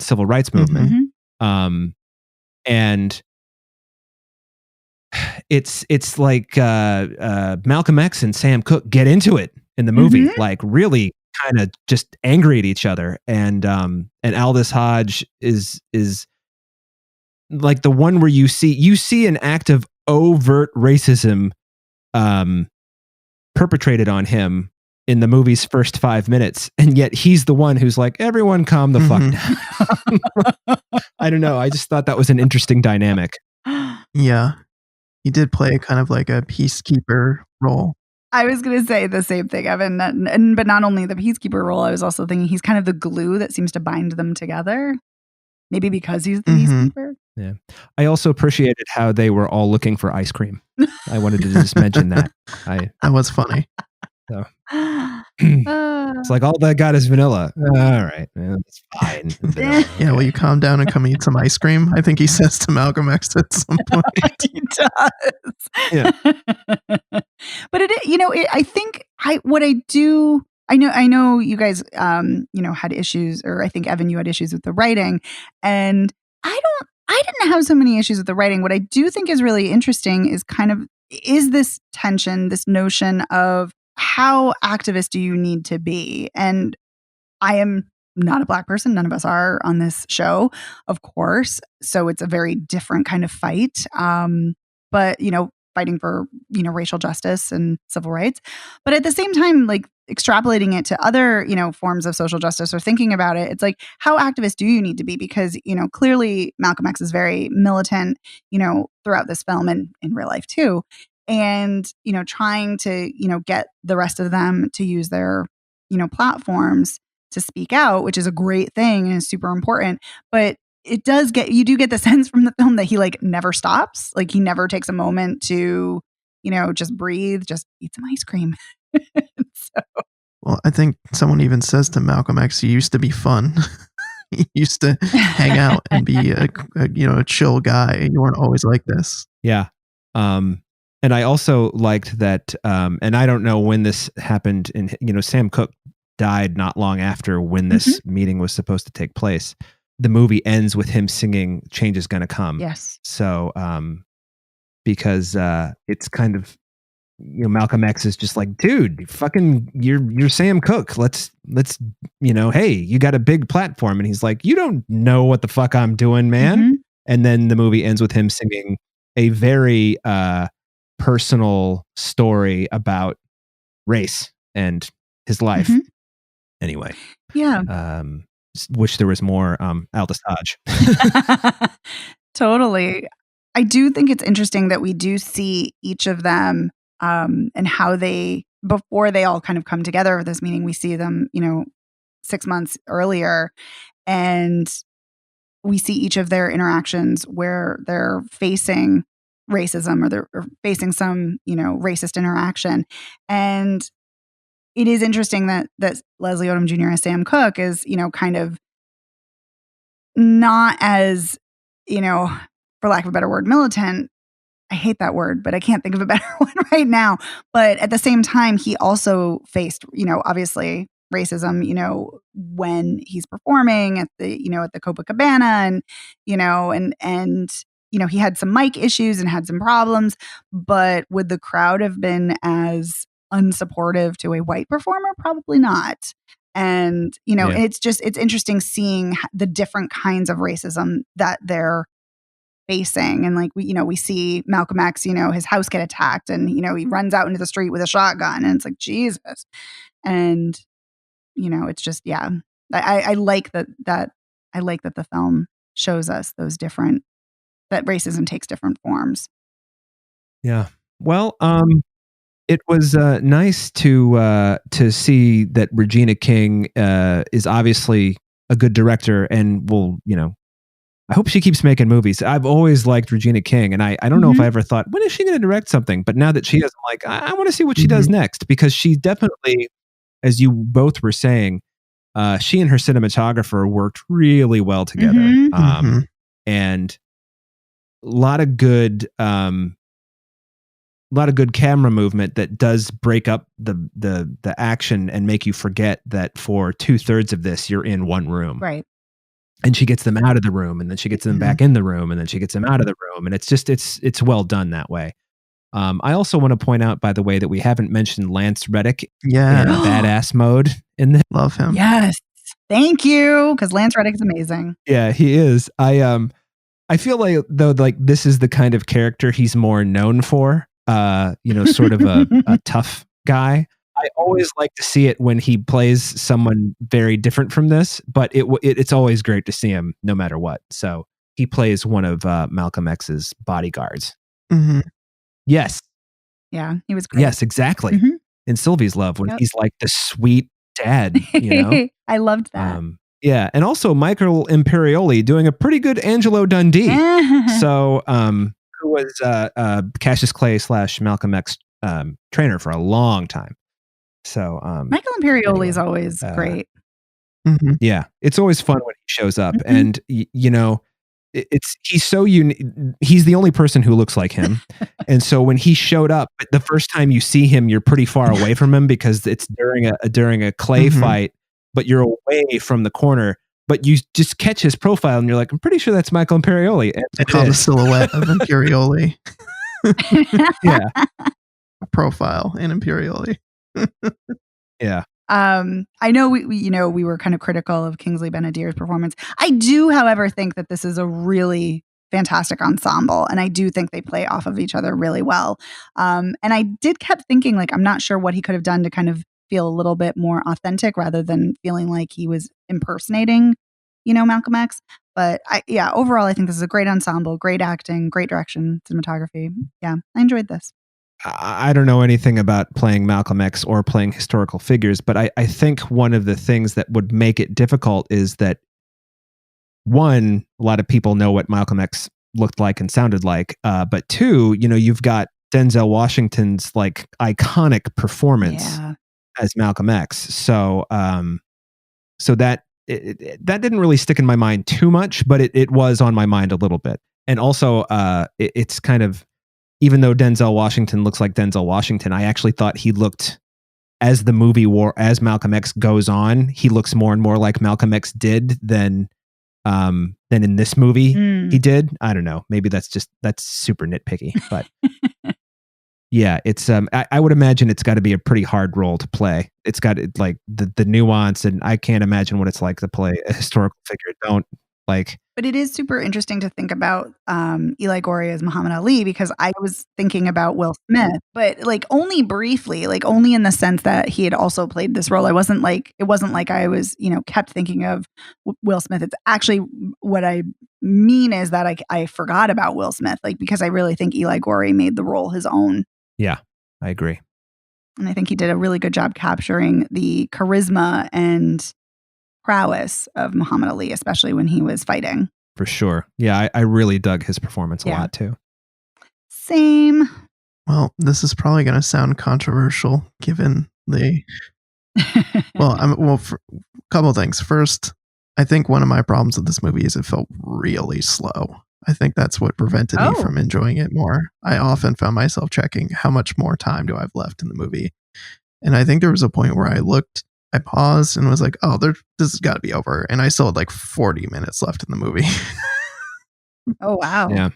rights movement. And it's like Malcolm X and Sam Cooke get into it in the movie, like really kind of just angry at each other, and Aldous Hodge is like the one where you see an act of overt racism perpetrated on him in the movie's first 5 minutes, and yet he's the one who's like, everyone calm the fuck down. I don't know, I just thought that was an interesting dynamic. Yeah, he did play kind of like a peacekeeper role. I was going to say the same thing, Evan, but not only the peacekeeper role, I was also thinking he's kind of the glue that seems to bind them together. Maybe because he's the peacekeeper. Yeah. I also appreciated how they were all looking for ice cream. I wanted to just mention that. That was funny. So. It's like, all that got is vanilla. All right, man, that's fine. Vanilla, okay. Yeah, will you calm down and come eat some ice cream? I think he says to Malcolm X at some point. He does. Yeah. But I think what I do. I know you guys, had issues, or I think Evan, you had issues with the writing, and I didn't have so many issues with the writing. What I do think is really interesting is this tension, this notion of how activist do you need to be? And I am not a Black person. None of us are on this show, of course. So it's a very different kind of fight. But, fighting for, racial justice and civil rights. But at the same time, like extrapolating it to other, forms of social justice or thinking about it, it's like, how activist do you need to be? Because, clearly Malcolm X is very militant, throughout this film and in real life too. And, trying to, get the rest of them to use their, platforms to speak out, which is a great thing and is super important. But you do get the sense from the film that he like never stops. Like he never takes a moment to, just breathe, just eat some ice cream. Well, I think someone even says to Malcolm X, "You used to be fun." He used to hang out and be a chill guy. You weren't always like this. Yeah. And I also liked that, and I don't know when this happened, Sam Cooke died not long after when this meeting was supposed to take place. The movie ends with him singing "Change Is Gonna Come." Yes. So, because it's kind of, Malcolm X is just like, dude, you're Sam Cooke. Let's, hey, you got a big platform. And he's like, you don't know what the fuck I'm doing, man. And then the movie ends with him singing a very, personal story about race and his life. Anyway. Yeah. Wish there was more Aldous Hodge. Totally. I do think it's interesting that we do see each of them and how before they all kind of come together for this meeting, we see them, 6 months earlier, and we see each of their interactions where they're facing racism or they're facing some, racist interaction. And it is interesting that Leslie Odom Jr. as Sam Cooke is, kind of not as, for lack of a better word, militant. I hate that word, but I can't think of a better one right now. But at the same time, he also faced, obviously racism, when he's performing at the Copacabana and he had some mic issues and had some problems, but would the crowd have been as unsupportive to a white performer? Probably not. And, it's interesting seeing the different kinds of racism that they're facing. And like, we see Malcolm X, his house get attacked and, he runs out into the street with a shotgun and it's like, Jesus. And, it's just, yeah, I like that I like that the film shows us those different, that racism takes different forms. Yeah. Well, it was nice to see that Regina King is obviously a good director and will, I hope she keeps making movies. I've always liked Regina King, and I don't know if I ever thought, when is she going to direct something? But now that she is, I'm like, I want to see what she does next, because she definitely, as you both were saying, she and her cinematographer worked really well together. And a lot of good camera movement that does break up the action and make you forget that for 2/3 of this you're in one room. Right. And she gets them out of the room, and then she gets them back in the room, and then she gets them out of the room, and it's well done that way. I also want to point out, by the way, that we haven't mentioned Lance Reddick in badass mode in this. Love him. Yes. Thank you, because Lance Reddick is amazing. Yeah, he is. I feel like, though, like this is the kind of character he's more known for. Sort of a tough guy. I always like to see it when he plays someone very different from this, but it's always great to see him no matter what. So he plays one of Malcolm X's bodyguards. Yes. Yeah, he was great. Yes, exactly. In Sylvie's Love, when he's like the sweet dad, I loved that. Yeah, and also Michael Imperioli doing a pretty good Angelo Dundee. So, who was Cassius Clay / Malcolm X trainer for a long time. So Michael Imperioli is always great. Yeah, it's always fun when he shows up, and he's so unique. He's the only person who looks like him, and so when he showed up, the first time you see him, you're pretty far away from him because it's during a clay fight, but you're away from the corner. But you just catch his profile, and you're like, I'm pretty sure that's Michael Imperioli. And I call the silhouette of Imperioli. Yeah, a profile in Imperioli. Yeah. I know we were kind of critical of Kingsley Ben-Adir's performance. I do, however, think that this is a really fantastic ensemble, and I do think they play off of each other really well. And I kept thinking, like, I'm not sure what he could have done to kind of feel a little bit more authentic rather than feeling like he was impersonating, Malcolm X. But overall, I think this is a great ensemble, great acting, great direction, cinematography. Yeah, I enjoyed this. I don't know anything about playing Malcolm X or playing historical figures, but I think one of the things that would make it difficult is that, one, a lot of people know what Malcolm X looked like and sounded like, but two, you've got Denzel Washington's like iconic performance as Malcolm X. So that that didn't really stick in my mind too much, but it was on my mind a little bit. And also, it's kind of, even though Denzel Washington looks like Denzel Washington, I actually thought he looked, as the movie as Malcolm X goes on, he looks more and more like Malcolm X did than in this movie he did. I don't know. Maybe that's super nitpicky, but yeah, it's I would imagine it's got to be a pretty hard role to play. It's got like the nuance, and I can't imagine what it's like to play a historical figure. But it is super interesting to think about Eli Goree as Muhammad Ali, because I was thinking about Will Smith, but like only briefly, like only in the sense that he had also played this role. It wasn't like I was, kept thinking of Will Smith. It's actually, what I mean is that I forgot about Will Smith, like, because I really think Eli Goree made the role his own. Yeah, I agree. And I think he did a really good job capturing the charisma and prowess of Muhammad Ali, especially when he was fighting. For sure. Yeah, I really dug his performance a lot too. Same. Well, this is probably going to sound controversial given the... a couple of things. First, I think one of my problems with this movie is it felt really slow. I think that's what prevented me from enjoying it more. I often found myself checking how much more time do I have left in the movie. And I think there was a point where I paused and was like, oh, this has got to be over. And I still had like 40 minutes left in the movie. Oh, wow. Yeah.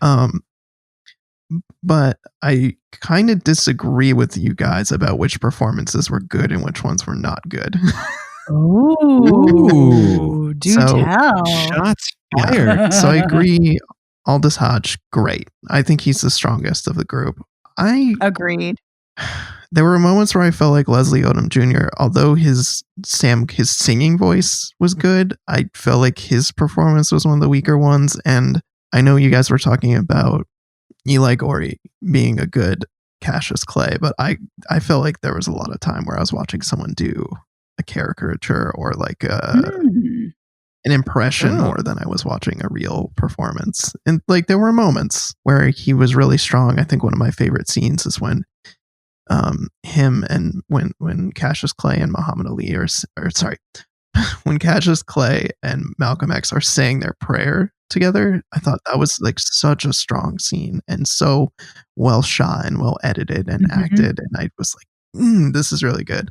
But I kind of disagree with you guys about which performances were good and which ones were not good. Ooh, tell. Shots fired. So I agree. Aldous Hodge, great. I think he's the strongest of the group. I agreed. There were moments where I felt like Leslie Odom Jr., although his singing voice was good, I felt like his performance was one of the weaker ones. And I know you guys were talking about Eli Goree being a good Cassius Clay, but I felt like there was a lot of time where I was watching someone do a caricature or like an impression more than I was watching a real performance. And like there were moments where he was really strong. I think one of my favorite scenes is when him and when Cassius Clay and Muhammad Ali when Cassius Clay and Malcolm X are saying their prayer together. I thought that was like such a strong scene and so well shot and well edited and acted. And I was like, this is really good.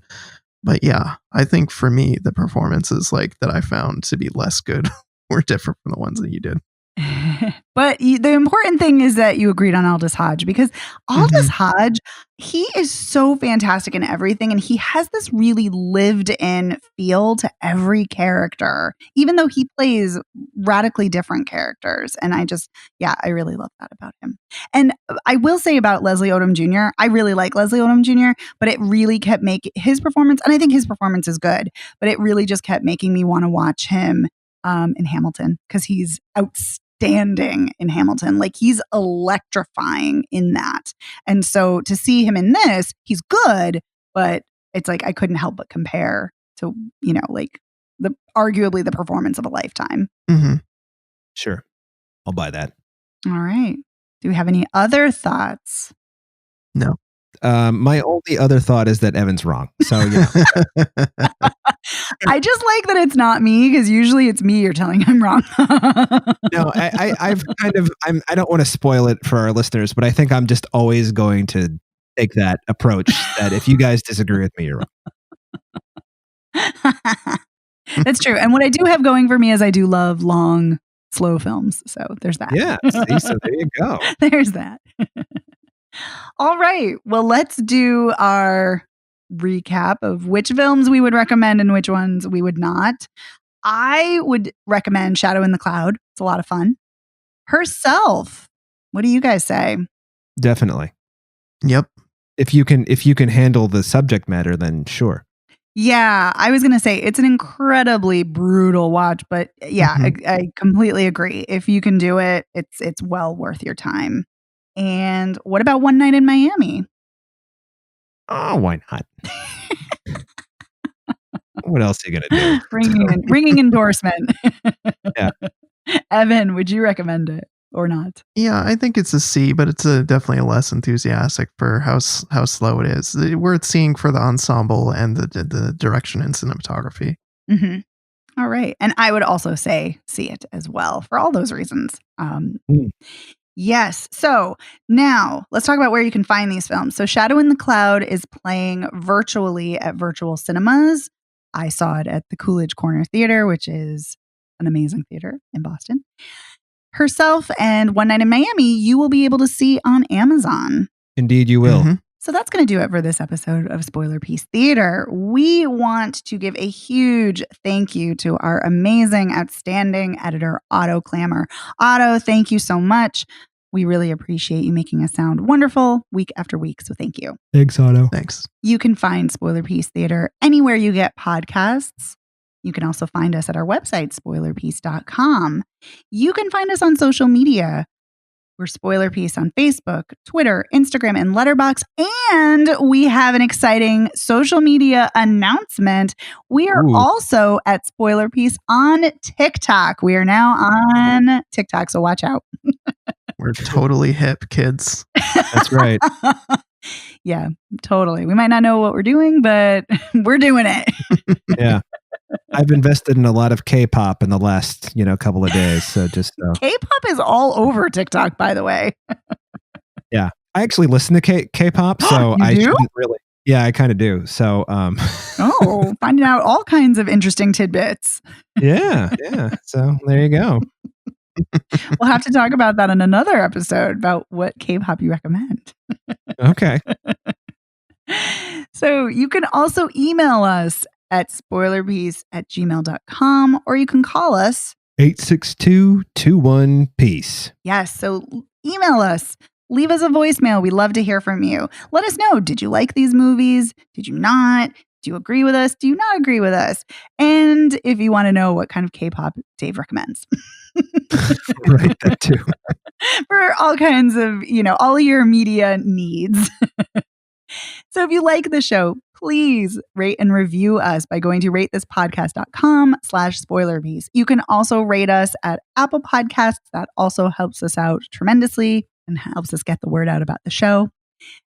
But yeah, I think for me, the performances like that I found to be less good were different from the ones that you did. But the important thing is that you agreed on Aldous Hodge, because Aldous Hodge, he is so fantastic in everything. And he has this really lived in feel to every character, even though he plays radically different characters. And I really love that about him. And I will say about Leslie Odom Jr., I really like Leslie Odom Jr., but it really kept making his performance, and I think his performance is good, but it really just kept making me want to watch him in Hamilton, because he's outstanding in Hamilton. Like, he's electrifying in that. And so to see him in this, he's good, but it's like I couldn't help but compare to, like arguably the performance of a lifetime. Sure. I'll buy that. All right. Do we have any other thoughts? No. My only other thought is that Evan's wrong. So I just like that it's not me, because usually it's me you're telling I'm wrong. No, I don't want to spoil it for our listeners, but I think I'm just always going to take that approach that if you guys disagree with me, you're wrong. That's true. And what I do have going for me is I do love long, slow films. So there's that. Yeah. See, so there you go. There's that. All right. Well, let's do our recap of which films we would recommend and which ones we would not. I would recommend Shadow in the Cloud. It's a lot of fun. Herself. What do you guys say? Definitely. Yep. If you can handle the subject matter, then sure. Yeah, I was going to say it's an incredibly brutal watch, but yeah, I completely agree. If you can do it, it's well worth your time. And what about One Night in Miami? Oh, why not? What else are you going to do? Ringing endorsement. Yeah. Evan, would you recommend it or not? Yeah, I think it's a C, but it's definitely a less enthusiastic for how slow it is. Worth seeing for the ensemble and the direction and cinematography. All right. And I would also say see it as well for all those reasons. Yes. So now let's talk about where you can find these films. So Shadow in the Cloud is playing virtually at Virtual Cinemas. I saw it at the Coolidge Corner Theater, which is an amazing theater in Boston. Herself and One Night in Miami, you will be able to see on Amazon. Indeed, you will. So that's going to do it for this episode of Spoiler Piece Theater. We want to give a huge thank you to our amazing, outstanding editor, Otto Clammer. Otto, thank you so much. We really appreciate you making us sound wonderful week after week. So thank you. Thanks, Otto. Thanks. You can find Spoiler Piece Theater anywhere you get podcasts. You can also find us at our website, spoilerpiece.com. You can find us on social media. We're Spoiler Piece on Facebook, Twitter, Instagram, and Letterboxd. And we have an exciting social media announcement. We are also at Spoiler Piece on TikTok. We are now on TikTok, so watch out. We're totally hip, kids. That's right. Yeah, totally. We might not know what we're doing, but we're doing it. Yeah. I've invested in a lot of K-pop in the last, couple of days. So just K-pop is all over TikTok, by the way. Yeah, I actually listen to K-pop, so I shouldn't really. Yeah, I kind of do. So, finding out all kinds of interesting tidbits. Yeah. So there you go. We'll have to talk about that in another episode about what K-pop you recommend. Okay. So you can also email us at spoilerpiece@gmail.com, or you can call us 862-21-PEACE. Yes, so email us. Leave us a voicemail. We love to hear from you. Let us know, did you like these movies? Did you not? Do you agree with us? Do you not agree with us? And if you want to know what kind of K-pop Dave recommends. Right, that too. For all kinds of, all your media needs. So if you like the show, please rate and review us by going to ratethispodcast.com/spoilerbeast. You can also rate us at Apple Podcasts. That also helps us out tremendously and helps us get the word out about the show.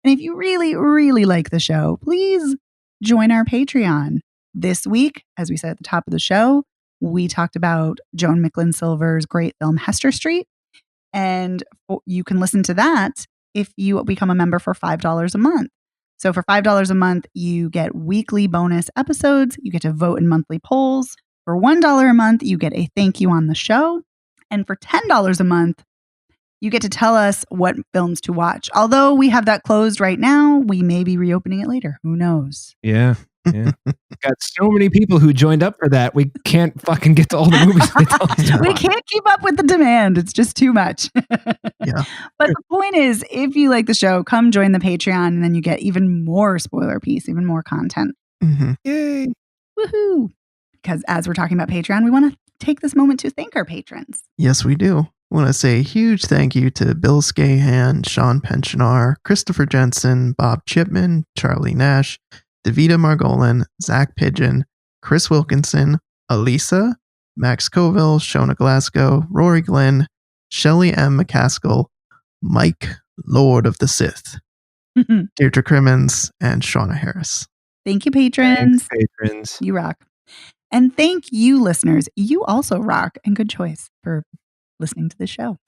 And if you really, really like the show, please join our Patreon. This week, as we said at the top of the show, we talked about Joan Micklin Silver's great film Hester Street. And you can listen to that if you become a member for $5 a month. So for $5 a month, you get weekly bonus episodes. You get to vote in monthly polls. For $1 a month, you get a thank you on the show. And for $10 a month, you get to tell us what films to watch. Although we have that closed right now, we may be reopening it later. Who knows? Yeah. Got so many people who joined up for that. We can't fucking get to all the movies they tell us to We watch. can't keep up with the demand. It's just too much. Yeah. But the point is, if you like the show, come join the Patreon and then you get even more spoiler piece, even more content. Mm-hmm. Yay. Woohoo. Because as we're talking about Patreon, we want to take this moment to thank our patrons. Yes, we do. I want to say a huge thank you to Bill Scahan, Sean Pensionar, Christopher Jensen, Bob Chipman, Charlie Nash, Davida Margolin, Zach Pigeon, Chris Wilkinson, Elisa, Max Coville, Shona Glasgow, Rory Glenn, Shelley M. McCaskill, Mike, Lord of the Sith, Deirdre Crimmins, and Shauna Harris. Thank you, patrons. Thanks, patrons. You rock. And thank you, listeners. You also rock, and good choice for listening to the show.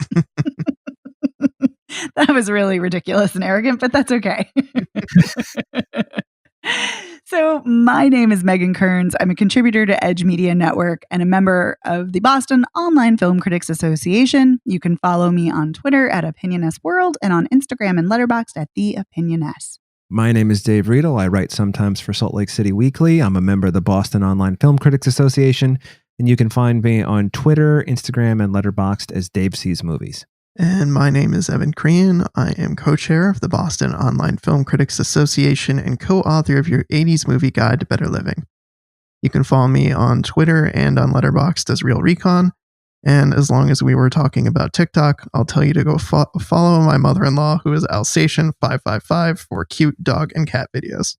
That was really ridiculous and arrogant, but that's okay. So my name is Megan Kearns. I'm a contributor to Edge Media Network and a member of the Boston Online Film Critics Association. You can follow me on Twitter at OpinionessWorld and on Instagram and Letterboxd at The Opinioness. My name is Dave Riedel. I write sometimes for Salt Lake City Weekly. I'm a member of the Boston Online Film Critics Association, and you can find me on Twitter, Instagram, and Letterboxd as Dave Sees Movies. And my name is Evan Crean. I am co-chair of the Boston Online Film Critics Association and co-author of your 80s Movie Guide to Better Living. You can follow me on Twitter and on Letterboxd as Real Recon. And as long as we were talking about TikTok, I'll tell you to go follow my mother-in-law, who is Alsatian555, for cute dog and cat videos.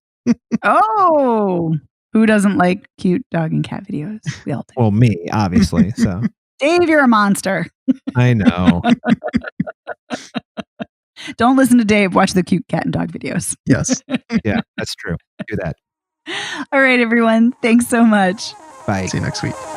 Oh, who doesn't like cute dog and cat videos? We all do. Well, me, obviously. So Dave, you're a monster. I know. Don't listen to Dave. Watch the cute cat and dog videos. Yes. Yeah, that's true. Do that. All right, everyone. Thanks so much. Bye. See you next week.